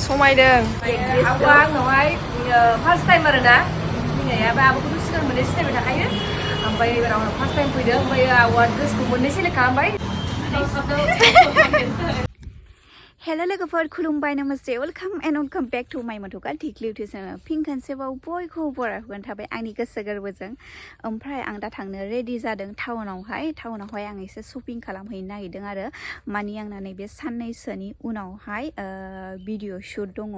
समायदों आब'आ आंनावहाय first time आरोना फैनाया बा आब'खौथ' सिगां मोननै सिनायबाय थाखायो ओमफ्राय एबार आंनाव फार्स्ट टाइम फैदों ओमफ्राय आब'आ ड्रेसखौ मोननै सेलेक्ट खालामबाय Hello लोगोफोर खुलुमबाय नमस्ते welcome and welcome back to माय मथुका टिकलि इउटुब चेनेल फिन खनसेबाव बयखौ बरायगोन थाबाय आंनि गोसो गोरबोजों ओमफ्राय आं दा थांनो रेडि जादों टाउनावहाय आं एसे शपिं खालामहैनो नागिरदों आरो मानि आंना नैबे साननैसोनि उनावहाय भिडिअ शुट दङ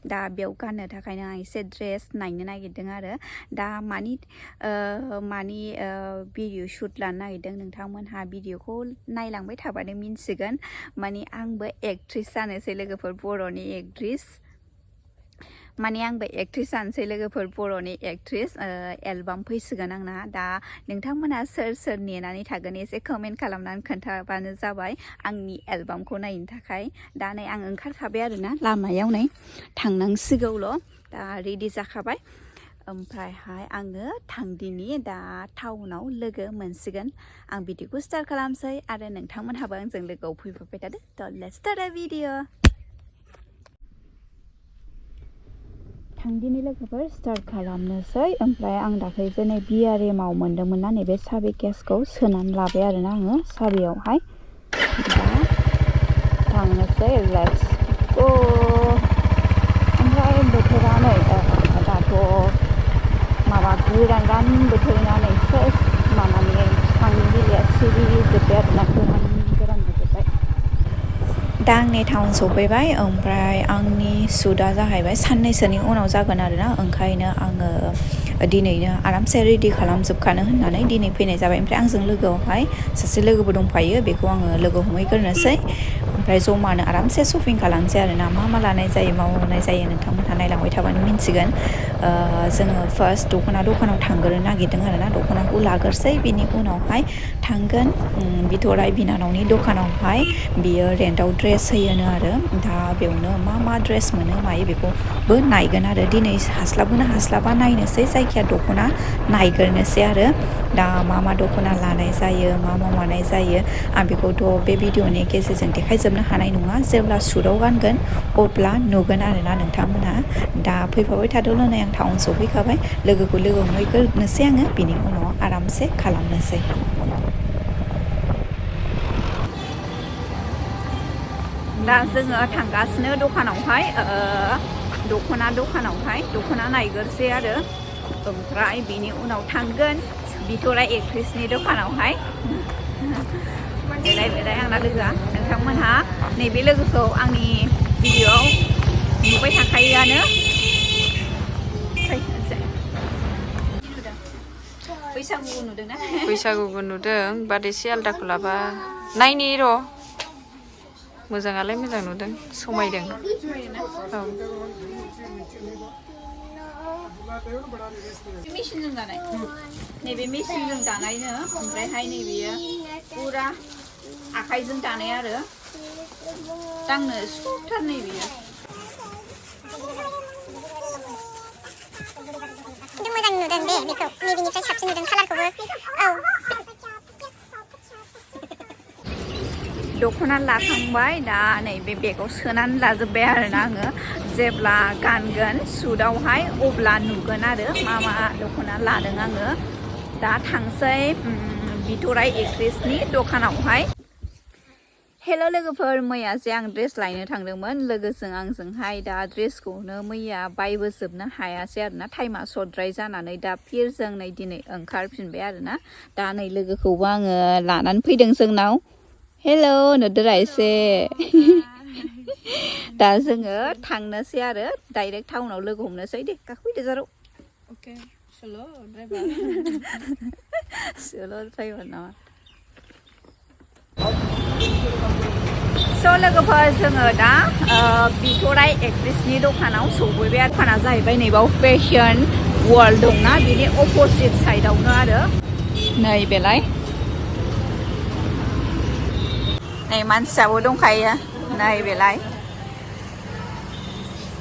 दा बेयाव गाननो थाखायनो आं एसे ड्रेस नायनो नागिरदों आरो दा मानि भिडिअ शुट लानो नागिरदों नोंथांमोनहा भिडिअखौ नायलांबाय थाबानो मिन्थिगोन मानि आंबो एक्ट्रेस जानोसै लोगोफोर बर'नि एक्ट्रेस माने आंबो एक्ट्रेस जानोसै लोगोफोर बर'नि एक्ट्रेस एलबाम फैसिगोन आंना दा नोंथांमोना सोर नेनानै थागोन एसे कमेन्ट खालामनानै खोन्थाबानो जाबाय आंनि एलबामखौ नायनो थाखाय दा नै आं ओंखारखाबाय आरोना लामायाव नै थांनांसिगौल' दा रेडि जाखाबाय ओमफ्रायहाय आङो थांदिनि दा टाउनाव लोगो मोनसिगोन आं भिडिअखौ स्टार्ट खालामसै आरो नोंथांमोनहाबो आंजों लोगोआव फैफाबाय थादो थ' लेट्स स्टार्ट आ भिडिअ थांदिनि लोगोफोर स्टार्ट खालामनोसै ओमफ्राय आं दाख्लैसो नै बिआरएमाव मोन्दोंमोन ना नैबे साबि केसखौ सोनानै लाबाय आरोना आङो साबियावहाय दा थांनोसै लेट्स गो ओमफ्राय बोथोरा नै दाथ' माबा गोरान बोथोरना नै फ्रेस माबानि बिफांनि बिलाइया सिरिजोब्बाय आरोना गोरान जाजोब्बाय दा आंनि टाउन सफैबाय ओमफ्राय आंनि शुटआ जाहैबाय साननैसोनि उनाव जागोन आरोना ओंखायनो आङो दिनैनो आरामसे रेडि खालामजोबखानो होननानै दिनै फैनाय जाबाय ओमफ्राय आंजों लोगोआवहाय सासे लोगोबो दंफायो बेखौ आङो लोगो हमहैग्रोनोसै ओमफ्राय जमानो आरामसे शपिं खालामसै आरोना मा लानाय जायो मा मावनाय जायो नोंथांमोनहा नायलांबाय थाबानो मिन्थिगोन जोङो फार्स्ट दख'नाव थांग्रोनो नागिरदों आरोना दख'नाखौ लाग्रोसै बिनि उनावहाय थांगोन बिथराइ बिनानावनि दखानावहाय बियो रेन्टआव ड्रेस होयोनो आरो दा बेयावनो मा ड्रेस मोनो मायो बेखौबो नायगोन आरो दिनै हास्लाबोना हास्लाबा नायनोसै जायखिया दख'ना नायग्रोनोसै आरो दा मा दख'ना लानाय जायो मा मानाय जायो आं बेखौथ' बे भिडिअनि गेजेरजों देखायजोबनो हानाय नङा जेब्ला शुटआव गानगोन अब्ला नुगोन आरोना नोंथांमोनहा दा फैफाबाय थादोल' नै आं टाउन सफैखाबाय लोगोखौ लोगो हमहैग्रोनोसै आङो बिनि उनाव आरामसे खालामनोसै दा जोङो थांगासिनो दखानावहाय दख'ना नायग्रोसै आरो ओमफ्राय बिनि उनाव थांगोन बिथराइ एक्ट्रेसनि दखानावहाय बेलाय आंना लोगोआ नोंथांमोनहा नैबे लोगोखौ आंनि भिडिअआव नुबाय थाखायोआनो बैसागुबो नुदों बाट एसे आलदाखौ लाबा नायनि र' मोजाङालाय मोजां नुदों समायदों औ मेसिनजों दानाय नैबे मेसिनजों दानायनो ओमफ्रायहाय नैबेयो फुरा आखाइजों दानाय आरो दांनो सुथार नैबेयो मोजां नुदों दे बेखौ नैबेनिफ्राय साबसिन नुदों कालारखौबो औ दख'ना लाखांबाय दा नैबे बेगाव सोनानै लाजोब्बाय आरोना आङो जेब्ला गानगोन शुटआवहाय अब्ला नुगोन आरो मा दख'ना लादों आङो दा थांसै बिथराइ एक्ट्रेसनि दखानावहाय हेल' लोगोफोर मैयाजे आं ड्रेस लायनो थांदोंमोन लोगोजों आंजोंहाय दा ड्रेसखौनो मैया बायबोजोबनो हायासै आरोना टाइमा सर्टद्राय जानानै दा फिर जों नै दिनै ओंखारफिनबाय आरोना दा नै लोगोखौबो आङो लानानै फैदों जोंनाव हेल' नुदोरा एसे दा जोङो थांनोसै आरो डाइरेक्ट टाउनाव लोगो हमनोसै दे गाखोफैदो जारौ अके स्ल' ड्राइभार स्ल' ड्राइभार नामा स' लोगोफोर जोङो दा बिथराइ एक्ट्रेसनि दखानाव सौफैबाय आरो दखाना जाहैबाय नैबाव फेशन वर्ल्ड दंना बिनि अपोजिट साइडआवनो आरो नै बेलाय नै मानसियाबो दंखायो नै बेलाय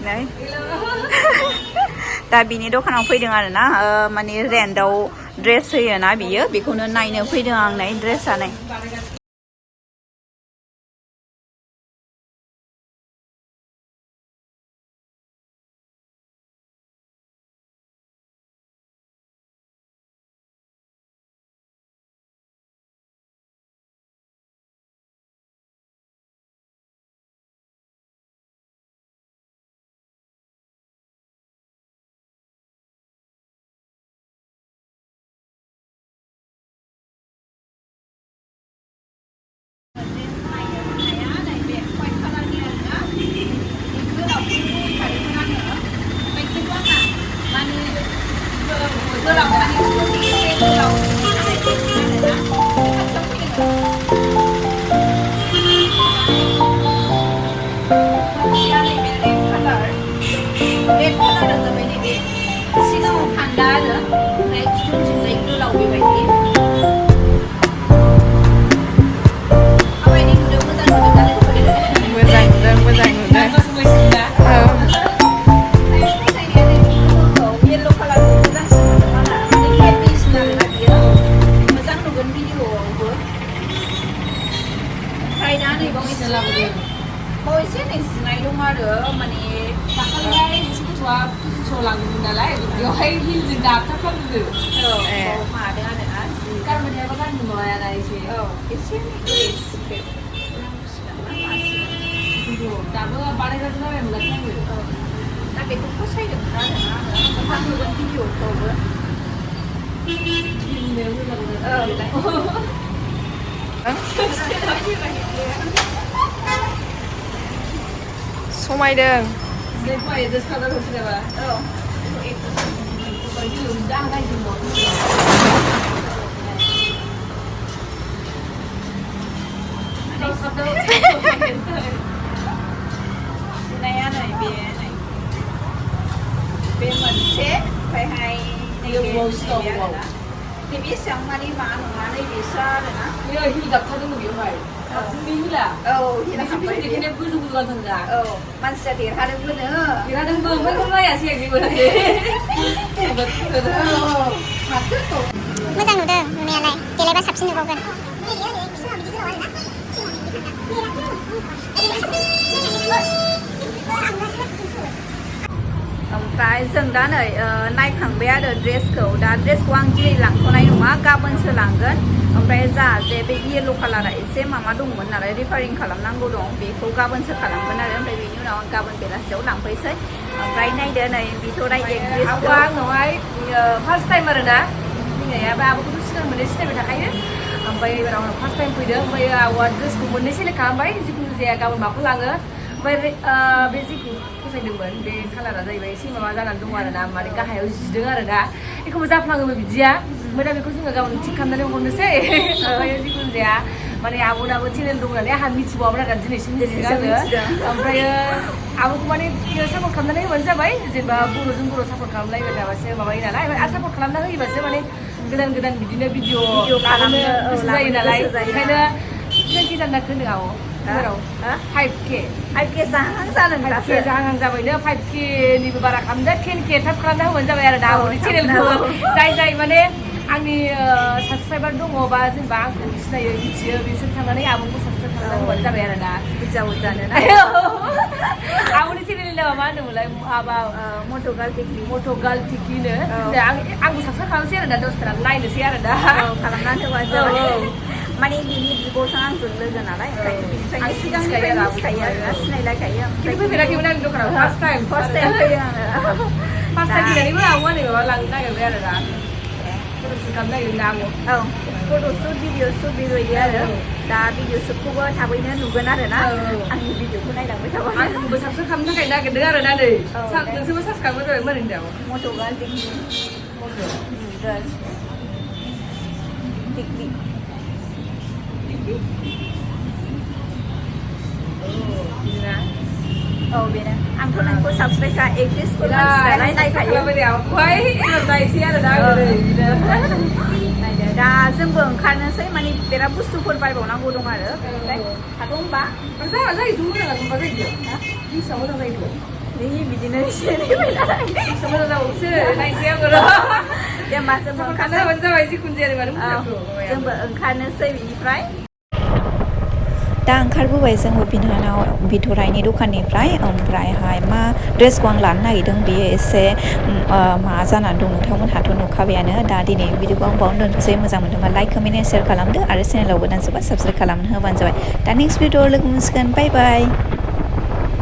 नै दा बिनि दखानाव फैदों आरोना माने रेन्टआव ड्रेस होयोना बियो बेखौनो नायनो फैदों आं नै ड्रेसा नै साननैसो लाबोदों बावैसो नै जिनाय दं आरो माने दाखालिहाय मोनसे गथ'आ स' लांदोंमोन नालाय बेवहाय हिलजों गाबथाफ्लांदों मादों आरोना जि गानबाय थायाबा गाननो माबायाना एसे एसे दाबो बानायग्राबो जाबाय मोनाखै आङो दा बेखौ फसायदोंमोन आरोना आङो नुगोन भिडिअफ्रावबो समायदों जिनायखौ एडजास्ट खालामना हरसै नामा जिनाया नै बे मोनसे ओमफ्रायहाय नैबे एसेबां माने माबा नङा नैबेसो आरोना बेयो हिल गाबथारदोंनो बेवहाय बे हिला हिला हाबबाय देखायनाया गोजौ गोजौ गानथारदों दा मानसिया देरहादोंमोननो ओमफ्राय खौ नायासै आं जेबो नायासै मोजां नुदों नुनायालाय देलायबा साबसिन नुबावगोन ओमफ्राय जों दा नै नायखांबाय आरो ड्रेसखौ दा ड्रेसखौ आं दिनै लांथ'नाय नङा गाबोनसो लांगोन ओमफ्राय जा जे बे येल्ल' कालारा एसे माबा दंमोन नालाय रिफारिं खालामनांगौ दं बेखौ गाबोनसो खालामगोन आरो ओमफ्राय बेनि उनाव आं गाबोन बेलासियाव लांफैसै ओमफ्राय नायदो नै बिथराइ एक्ट्रेसखौ आंनावहाय फार्स्ट टाइम आरोना फैनाया बे आब'खौथ' सिगां मोननै सिनायबाय थाखायो ओमफ्राय एबार आंनाव फार्स्ट टाइम फैदों ओमफ्राय आब'आ ड्रेसखौ मोननै सेलेक्ट खालामबाय जिखुनु जाया गाबोन माखौ लाङो ओमफ्राय बे जिखौ फसायदोंमोन बे कालारा जाहैबाय एसे माबा जानानै दङ आरोना माने गाहायाव जिदों आरोना एखमबा जाफ्लाङोबो बिदिया ओमफ्राय दा बेखौ जोङो गाबोन थिग खालामनानै हरनोसै ओमफ्राय जिखुनु जाया माने आब'नाबो चेनेल दं नालाय आंहा मिथिबावामोन आरो दिनैसिम मिथिदों आङो ओमफ्रायो आब'खौ माने सापर्ट खालामनानै होबानो जाबाय जेनेबा बर'जों बर' सापर्ट खालामलायबाय थाबासो माबायो नालाय आरो सापर्ट खालामना होयोबासो माने गोदान गोदान बिदिनो भिडिअ खालामनो गोसो जायो नालाय ओंखायनो 20 जानो होनदों आब' एबाराव 5K जाहां जादों दासो जाहां जाबायनो 5K निबो बारा खालामदो 10K थाब खालामना होबानो जाबाय आरो दा आब'नि चेनेलखौ जाय माने आंनि साबसक्राइबार दङ बा जेनेबा आंखौ सिनायो मिथियो बिसोर थांनानै आब'खौ साबसक्राइब खालामना होबानो जाबाय आरो ना हिजाव जानो ना आब'नि चेनेलनि नामा मा होनदोंमोनलाय माबा मट' गार्ल टिकिनो आंबो साबसक्राइब खालामसै आरो ना दसथा नायनोसै आरो दा खालामनानै होबानो जाबाय माने बिनि बिब'जों आंजों लोगो नालाय ओंखायनो बिनिफ्रायनो सिगांनिफ्रायनो मिथिखायो आरोना सिनायलायखायो खिन्थु फैफेराखैमोन आंनि दखानाव फार्स्ट टाइम फैदों आङो फार्स्ट टाइम फैनानैबो आब'आ नै माबा लांनो नागिरबाय आरो दा फट'शुट खालामनो नागिरदों दा आब' फट'शुट भिडिअ शुट बेबायदि आरो दा भिडिअ शुटखौबो थाबैनो नुगोन आरो ना आंनि भिडिअखौ नायलांबाय थाबा आंबो साबसक्राइब खालामनो थाखाय नागिरदों आरो ना नै नोंसोरबो सार्च खालामबानो जाबाय मारै होनदों मट' गार्ल टिकलि बेनो आंथ' नोंखौ साबसक्राइब एक्ट्रेसखौ नायनाय नायखायो नायसै आरो दा नायदो दा जोंबो ओंखारनोसै माने बिराद बुस्थुफोर बायबावनांगौ दं आरो ओमफ्राय थाथ' होनबा जायोथ' मोजां मोनबा जायो बिसाव मोजां जायोथ' बिदिनो एसे मोजां जाबावसो नायसै आङो दे होमबा जोंबो ओंखारनो जाबाय जिखुनु जाया जोंबो ओंखारनोसै बिनिफ्राय दा ओंखारबोबाय जोंबो बिनानाव बिथराइनि दखाननिफ्राय ओमफ्रायहाय मा ड्रेसखौ आं लानो नागिरदों बेयो एसे मा जानानै दं नोंथांमोनहाथ' नुखाबायानो दा दिनै भिडिअखौ आं बावनो दोनथ'सै मोजां मोनदोंबा लाइक कमेन्ट एन्ड शेयार खालामदो आरो चेनेलाव गोदान सोरबा साबसक्राइब खालामनो होबानो जाबाय दा नेक्स्ट भिडिअआव लोगो मोनसिगोन बाय बाय